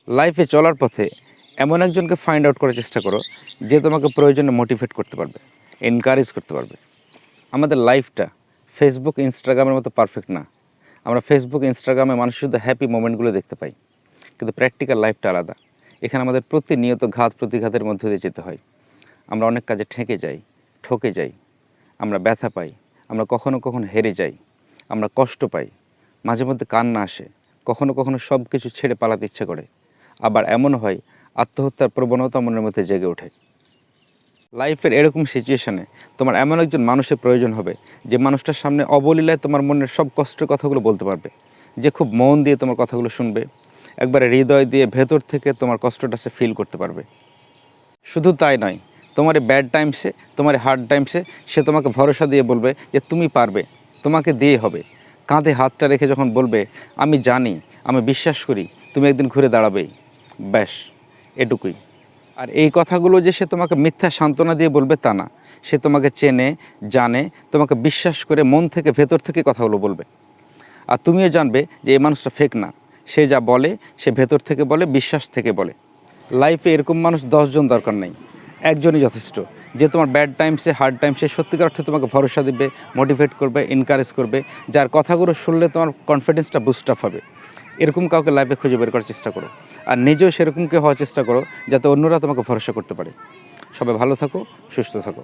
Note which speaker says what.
Speaker 1: লাইফে চলার পথে এমন একজনকে ফাইন্ড আউট করার চেষ্টা করো যে তোমাকে প্রয়োজনে মোটিভেট করতে পারবে, এনকারেজ করতে পারবে। আমাদের লাইফটা ফেসবুক ইনস্টাগ্রামের মতো পারফেক্ট না। আমরা ফেসবুক ইনস্টাগ্রামে মানুষের শুধু হ্যাপি মোমেন্টগুলো দেখতে পাই, কিন্তু প্র্যাকটিক্যাল লাইফটা আলাদা। এখানে আমাদের প্রতিনিয়ত ঘাত প্রতিঘাতের মধ্যে দিয়ে যেতে হয়। আমরা অনেক কাজে ঠেকে যাই, ঠকে যাই, আমরা ব্যথা পাই, আমরা কখনো কখনো হেরে যাই, আমরা কষ্ট পাই, মাঝে মধ্যে কান্না আসে, কখনো কখনো সব কিছু ছেড়ে পালাতে ইচ্ছে করে। আবার এমন হয় আত্মহত্যার প্রবণতা মনের মধ্যে জেগে ওঠে। লাইফের এরকম সিচুয়েশানে তোমার এমন একজন মানুষের প্রয়োজন হবে যে মানুষটার সামনে অবলীলায় তোমার মনের সব কষ্টের কথাগুলো বলতে পারবে, যে খুব মন দিয়ে তোমার কথাগুলো শুনবে, একবারে হৃদয় দিয়ে ভেতর থেকে তোমার কষ্টটা সে ফিল করতে পারবে। শুধু তাই নয়, তোমার এই ব্যাড টাইমসে, তোমার এই হার্ড টাইমসে সে তোমাকে ভরসা দিয়ে বলবে যে তুমি পারবে, তোমাকে দিয়ে হবে। কাঁধে হাতটা রেখে যখন বলবে আমি জানি, আমি বিশ্বাস করি তুমি একদিন ঘুরে দাঁড়াবেই, ব্যাস এটুকুই। আর এই কথাগুলো যে সে তোমাকে মিথ্যা সান্ত্বনা দিয়ে বলবে তা না, সে তোমাকে চেনে, জানে, তোমাকে বিশ্বাস করে মন থেকে ভেতর থেকে কথাগুলো বলবে। আর তুমিও জানবে যে এই মানুষটা ফেক না, সে যা বলে সে ভেতর থেকে বলে, বিশ্বাস থেকে বলে। লাইফে এরকম মানুষ 10 জন দরকার নেই, একজনই যথেষ্ট, যে তোমার ব্যাড টাইমসে, হার্ড টাইমসে সত্যিকার অর্থে তোমাকে ভরসা দিবে, মোটিভেট করবে, এনকারেজ করবে, যার কথাগুলো শুনলে তোমার কনফিডেন্সটা বুস্ট আপ হবে। এরকম কাউকে লাইফে খুঁজে বের করার চেষ্টা করো, আর নিজেও সেরকম কেউ হওয়ার চেষ্টা করো যাতে অন্যরা তোমাকে ভরসা করতে পারে। সবাই ভালো থাকো, সুস্থ থাকো।